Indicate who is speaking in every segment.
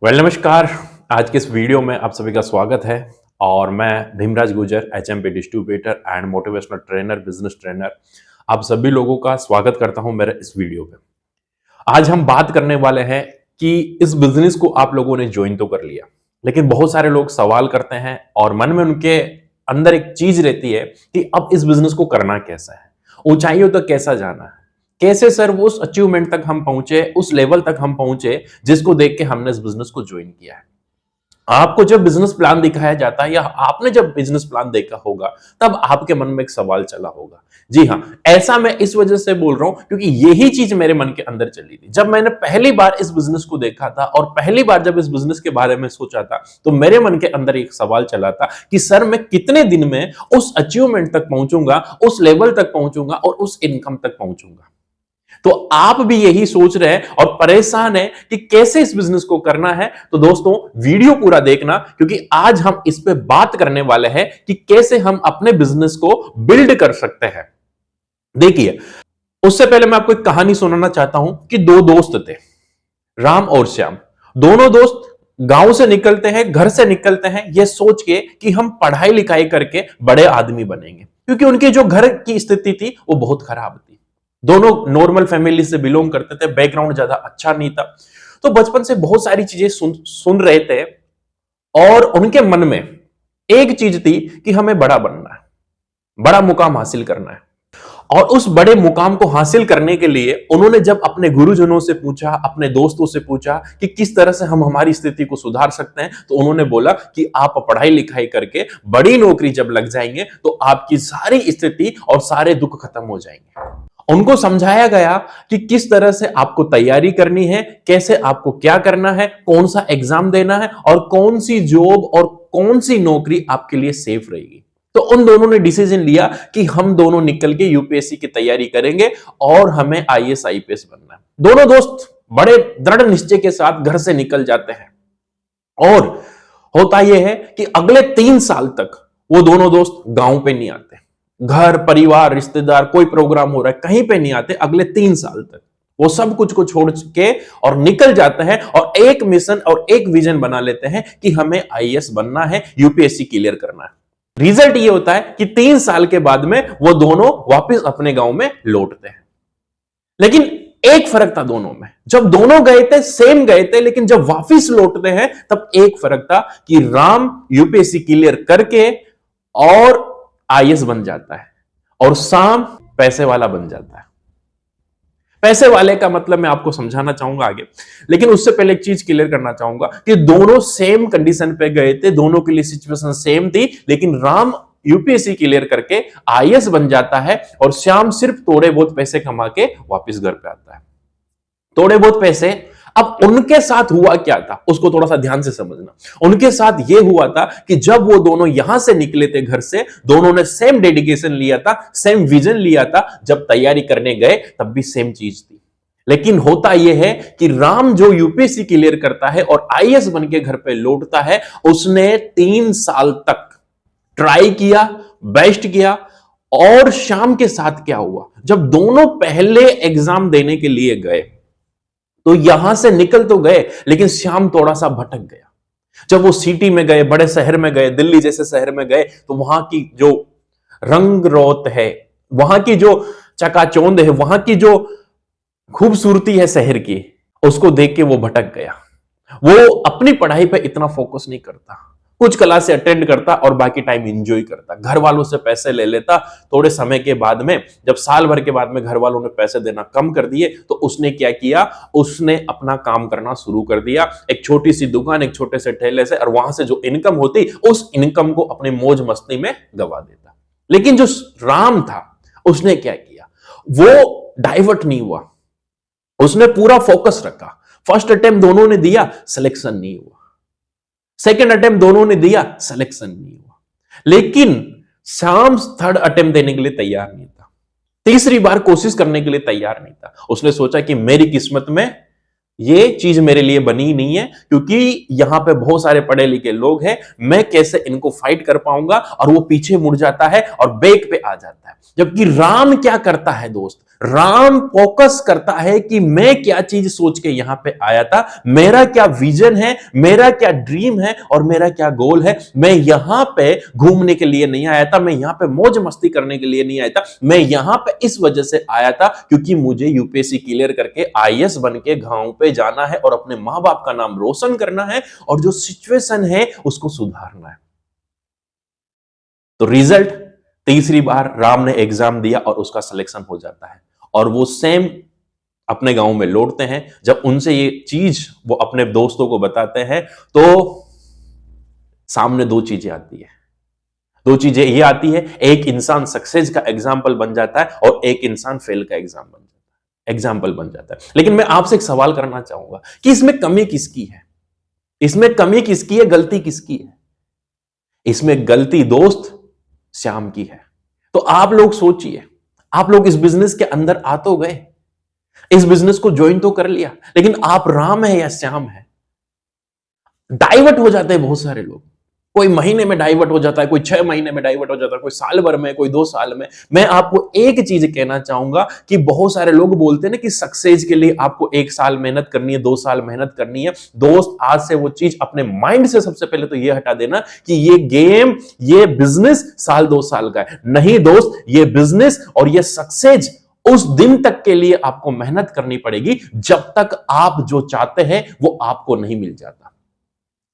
Speaker 1: नमस्कार। आज के इस वीडियो में आप सभी का स्वागत है और मैं Bhimraj Gurjar HMP distributor and motivational trainer, business trainer, आप सभी लोगों का स्वागत करता हूं मेरे इस वीडियो पे। आज हम बात करने वाले हैं कि इस बिजनेस को आप लोगों ने ज्वाइन तो कर लिया, लेकिन बहुत सारे लोग सवाल करते हैं और मन में उनके अंदर एक चीज रहती है कि अब इस बिजनेस को करना कैसा है, ऊंचाइयों तक कैसा जाना है, कैसे सर वो उस अचीवमेंट तक हम पहुंचे, उस लेवल तक हम पहुंचे जिसको देख के हमने इस बिजनेस को ज्वाइन किया है। आपको जब बिजनेस प्लान दिखाया जाता है या आपने जब बिजनेस प्लान देखा होगा, तब आपके मन में एक सवाल चला होगा। जी हां, ऐसा मैं इस वजह से बोल रहा हूं क्योंकि यही चीज मेरे मन के अंदर चली थी। जब मैंने पहली बार इस बिजनेस को देखा था और पहली बार जब इस बिजनेस के बारे में सोचा था, तो मेरे मन के अंदर एक सवाल चला था कि सर मैं कितने दिन में उस अचीवमेंट तक पहुंचूंगा, उस लेवल तक पहुंचूंगा और उस इनकम तक पहुंचूंगा। तो आप भी यही सोच रहे हैं और परेशान हैं कि कैसे इस बिजनेस को करना है। तो दोस्तों, वीडियो पूरा देखना क्योंकि आज हम इस पे बात करने वाले हैं कि कैसे हम अपने बिजनेस को बिल्ड कर सकते हैं। देखिए, उससे पहले मैं आपको एक कहानी सुनाना चाहता हूं कि दो दोस्त थे, राम और श्याम। दोनों दोस्त गांव से निकलते हैं, घर से निकलते हैं, यह सोच के कि हम पढ़ाई लिखाई करके बड़े आदमी बनेंगे, क्योंकि उनके जो घर की स्थिति थी वो बहुत खराब थी। दोनों नॉर्मल फैमिली से बिलोंग करते थे, बैकग्राउंड ज्यादा अच्छा नहीं था। तो बचपन से बहुत सारी चीजें सुन रहे थे और उनके मन में एक चीज थी कि हमें बड़ा बनना है, बड़ा मुकाम हासिल करना है। और उस बड़े मुकाम को हासिल करने के लिए उन्होंने जब अपने गुरुजनों से पूछा, अपने दोस्तों से पूछा कि किस तरह से हम हमारी स्थिति को सुधार सकते हैं, तो उन्होंने बोला कि आप पढ़ाई लिखाई करके बड़ी नौकरी जब लग जाएंगे तो आपकी सारी स्थिति और सारे दुख खत्म हो जाएंगे। उनको समझाया गया कि किस तरह से आपको तैयारी करनी है, कैसे आपको क्या करना है, कौन सा एग्जाम देना है और कौन सी जॉब और कौन सी नौकरी आपके लिए सेफ रहेगी। तो उन दोनों ने डिसीजन लिया कि हम दोनों निकल के यूपीएससी की तैयारी करेंगे और हमें आईएएस आईपीएस बनना है। दोनों दोस्त बड़े दृढ़ निश्चय के साथ घर से निकल जाते हैं और होता यह है कि अगले 3 साल तक वो दोनों दोस्त गांव पे नहीं आते। घर परिवार रिश्तेदार कोई प्रोग्राम हो रहा है, कहीं पे नहीं आते। अगले 3 साल तक वो सब कुछ को छोड़ के और निकल जाते हैं और एक मिशन और एक विजन बना लेते हैं कि हमें आईएएस बनना है, यूपीएससी क्लियर करना है। रिजल्ट ये होता है कि 3 साल के बाद में वो दोनों वापस अपने गांव में लौटते हैं। लेकिन एक फर्क था दोनों में, जब दोनों गए थे सेम गए थे, लेकिन जब वापस लौटते हैं तब एक फर्क था कि राम यूपीएससी क्लियर करके और आईएएस बन जाता है और शाम पैसे वाला बन जाता है। पैसे वाले का मतलब मैं आपको समझाना चाहूंगा आगे, लेकिन उससे पहले एक चीज क्लियर करना चाहूंगा कि दोनों सेम कंडीशन पे गए थे, दोनों के लिए सिचुएशन सेम थी, लेकिन राम यूपीएससी क्लियर करके आईएएस बन जाता है और श्याम सिर्फ थोड़े बहुत पैसे कमा के वापस घर पे आता है। थोड़े बहुत पैसे, अब उनके साथ हुआ क्या था उसको थोड़ा सा ध्यान से समझना। उनके साथ यह हुआ था कि जब वो दोनों यहां से निकले थे घर से, दोनों ने सेम डेडिकेशन लिया था, सेम विजन लिया था। जब तैयारी करने गए तब भी सेम चीज थी, लेकिन होता यह है कि राम जो यूपीएससी क्लियर करता है और आईएएस बन के घर पे लौटता है, उसने 3 साल तक ट्राई किया, बेस्ट किया। और श्याम के साथ क्या हुआ, जब दोनों पहले एग्जाम देने के लिए गए तो यहां से निकल तो गए, लेकिन श्याम थोड़ा सा भटक गया। जब वो सिटी में गए, बड़े शहर में गए, दिल्ली जैसे शहर में गए, तो वहां की जो रंग रोत है, वहां की जो चकाचौंध है, वहां की जो खूबसूरती है शहर की, उसको देख के वो भटक गया। वो अपनी पढ़ाई पे इतना फोकस नहीं करता, कुछ क्लास अटेंड करता और बाकी टाइम एंजॉय करता, घर वालों से पैसे ले लेता। थोड़े समय के बाद में, जब साल भर के बाद में घर वालों ने पैसे देना कम कर दिए, तो उसने क्या किया, उसने अपना काम करना शुरू कर दिया। एक छोटी सी दुकान, एक छोटे से ठेले से, और वहां से जो इनकम होती उस इनकम को अपनी मौज मस्ती में गवा देता। लेकिन जो राम था उसने क्या किया, वो डाइवर्ट नहीं हुआ, उसने पूरा फोकस रखा। फर्स्ट अटेम्प्ट दोनों ने दिया, सिलेक्शन नहीं हुआ। सेकेंड अटेम्प्ट दोनों ने दिया, सिलेक्शन नहीं हुआ। लेकिन श्याम थर्ड अटेम्प्ट देने के लिए तैयार नहीं था, तीसरी बार कोशिश करने के लिए तैयार नहीं था। उसने सोचा कि मेरी किस्मत में ये चीज मेरे लिए बनी ही नहीं है, क्योंकि यहां पे बहुत सारे पढ़े लिखे लोग हैं, मैं कैसे इनको फाइट कर पाऊंगा। और वो पीछे मुड़ जाता है और बैक पे आ जाता है। जबकि राम क्या करता है दोस्त, राम फोकस करता है कि मैं क्या चीज सोच के यहां पे आया था, मेरा क्या विजन है, मेरा क्या ड्रीम है और मेरा क्या गोल है। मैं यहां पे घूमने के लिए नहीं आया था, मैं यहां पे मौज मस्ती करने के लिए नहीं आया था, मैं यहां पे इस वजह से आया था क्योंकि मुझे यूपीएससी क्लियर करके आईएएस बन के गांव पे जाना है और अपने मां बाप का नाम रोशन करना है और जो सिचुएशन है उसको सुधारना है। तो रिजल्ट, तीसरी बार राम ने एग्जाम दिया और उसका सिलेक्शन हो जाता है और वो सेम अपने गांव में लौटते हैं। जब उनसे ये चीज वो अपने दोस्तों को बताते हैं तो सामने दो चीजें आती है। दो चीजें ये आती है, एक इंसान सक्सेस का एग्जाम्पल बन जाता है और एक इंसान फेल का एग्जाम्पल बन जाता है। लेकिन मैं आपसे एक सवाल करना चाहूंगा कि इसमें कमी किसकी है, इसमें कमी किसकी है, गलती किसकी है? इसमें गलती दोस्त श्याम की है। तो आप लोग सोचिए, आप लोग इस बिजनेस के अंदर आ तो गए, इस बिजनेस को ज्वाइन तो कर लिया, लेकिन आप राम है या श्याम है? डाइवर्ट हो जाते हैं बहुत सारे लोग। कोई महीने में डाइवर्ट हो जाता है, कोई 6 महीने में डाइवर्ट हो जाता है, कोई साल भर में, कोई 2 साल में। मैं आपको एक चीज कहना चाहूंगा कि बहुत सारे लोग बोलते हैं ना कि सक्सेस के लिए आपको 1 साल मेहनत करनी है, 2 साल मेहनत करनी है। दोस्त आज से वो चीज अपने माइंड से सबसे पहले तो ये हटा देना कि ये गेम, ये बिजनेस साल 2 साल का है। नहीं दोस्त, ये बिजनेस और ये सक्सेस उस दिन तक के लिए आपको मेहनत करनी पड़ेगी जब तक आप जो चाहते हैं वो आपको नहीं मिल जाता।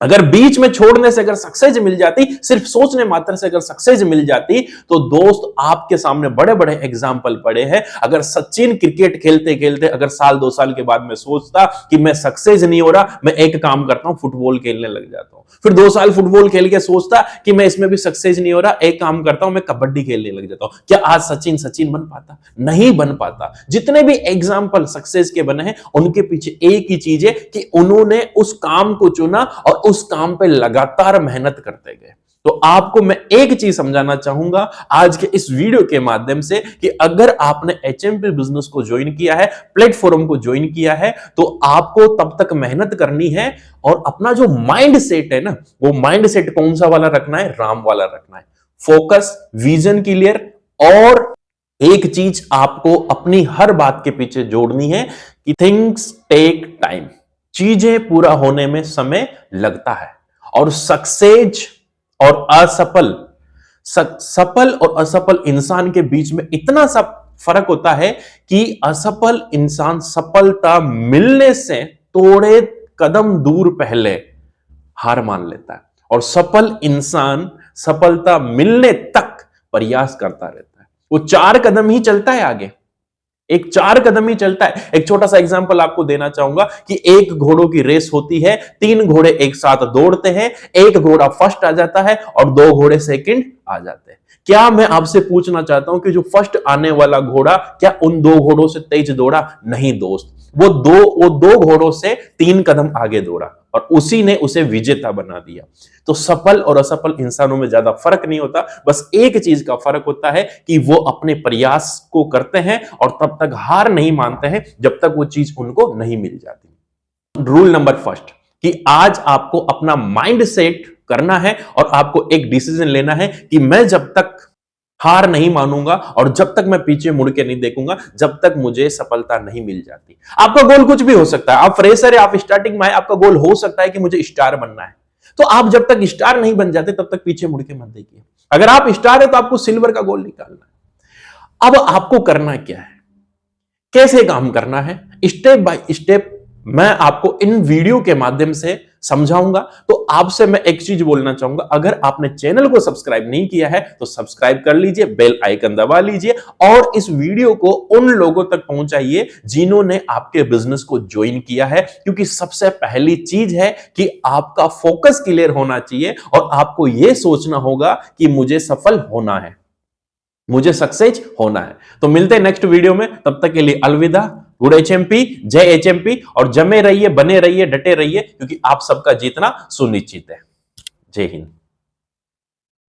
Speaker 1: अगर बीच में छोड़ने से अगर सक्सेस मिल जाती, सिर्फ सोचने मात्र से अगर सक्सेस मिल जाती, तो दोस्त आपके सामने बड़े बड़े एग्जाम्पल पड़े हैं। अगर सचिन क्रिकेट खेलते खेलते अगर साल 2 साल के बाद में सोचता कि मैं सक्सेस नहीं हो रहा, मैं एक काम करता हूं, फुटबॉल खेलने लग जाता हूं, फिर 2 साल फुटबॉल खेल के सोचता कि मैं इसमें भी सक्सेस नहीं हो रहा, एक काम करता हूं, मैं कबड्डी खेलने लग जाता हूं, क्या आज सचिन बन पाता? नहीं बन पाता। जितने भी एग्जाम्पल सक्सेस के बने हैं उनके पीछे एक ही चीज है कि उन्होंने उस काम को चुना और उस काम पे लगातार मेहनत करते गए। तो आपको मैं एक चीज समझाना चाहूंगा आज के इस वीडियो के माध्यम से कि अगर आपने एचएमपी बिजनेस को ज्वाइन किया है, प्लेटफॉर्म को ज्वाइन किया है, तो आपको तब तक मेहनत करनी है और अपना जो माइंड सेट है ना, वो माइंड सेट कौन सा वाला रखना है? राम वाला रखना है। फोकस, विजन क्लियर, और एक चीज आपको अपनी हर बात के पीछे जोड़नी है कि थिंग्स टेक टाइम। चीजें पूरा होने में समय लगता है और सक्सेस और सफल और असफल इंसान के बीच में इतना सा फर्क होता है कि असफल इंसान सफलता मिलने से थोड़े कदम दूर पहले हार मान लेता है और सफल इंसान सफलता मिलने तक प्रयास करता रहता है। वो 4 कदम ही चलता है आगे, एक 4 कदम ही चलता है। एक छोटा सा एग्जांपल आपको देना चाहूंगा कि एक घोड़ों की रेस होती है, 3 घोड़े एक साथ दौड़ते हैं, एक घोड़ा फर्स्ट आ जाता है और 2 घोड़े सेकंड आ जाते हैं। क्या मैं आपसे पूछना चाहता हूं कि जो फर्स्ट आने वाला घोड़ा क्या उन 2 घोड़ों से तेज दौड़ा? नहीं दोस्त, वो दो घोड़ों से 3 कदम आगे दौड़ा और उसी ने उसे विजेता बना दिया। तो सफल और असफल इंसानों में ज्यादा फर्क नहीं होता, बस एक चीज का फर्क होता है कि वो अपने प्रयास को करते हैं और तब तक हार नहीं मानते हैं जब तक वो चीज उनको नहीं मिल जाती। रूल नंबर फर्स्ट कि आज आपको अपना माइंड सेट करना है और आपको एक डिसीजन लेना है कि मैं जब तक हार नहीं मानूंगा और जब तक मैं पीछे मुड़ के नहीं देखूंगा, जब तक मुझे सफलता नहीं मिल जाती। आपका गोल कुछ भी हो सकता है, आप फ्रेशर है, आप स्टार्टिंग में, आपका गोल हो सकता है कि मुझे स्टार बनना है। तो आप जब तक स्टार नहीं बन जाते तब तक पीछे मुड़ के मत देखिए। अगर आप स्टार है तो आपको सिल्वर का गोल निकालना है। अब आपको करना क्या है, कैसे काम करना है, स्टेप बाय स्टेप मैं आपको इन वीडियो के माध्यम से समझाऊंगा। तो आपसे मैं एक चीज बोलना चाहूंगा, अगर आपने चैनल को सब्सक्राइब नहीं किया है तो सब्सक्राइब कर लीजिए, बेल आइकन दबा लीजिए और इस वीडियो को उन लोगों तक पहुंचाइए जिन्होंने आपके बिजनेस को ज्वाइन किया है। क्योंकि सबसे पहली चीज है कि आपका फोकस क्लियर होना चाहिए और आपको यह सोचना होगा कि मुझे सफल होना है, मुझे सक्सेस होना है। तो मिलते हैं नेक्स्ट वीडियो में, तब तक के लिए अलविदा। गुड एचएमपी, जय एचएमपी, और जमे रहिए, बने रहिए, डटे रहिए, क्योंकि आप सबका जीतना सुनिश्चित है। जय हिंद।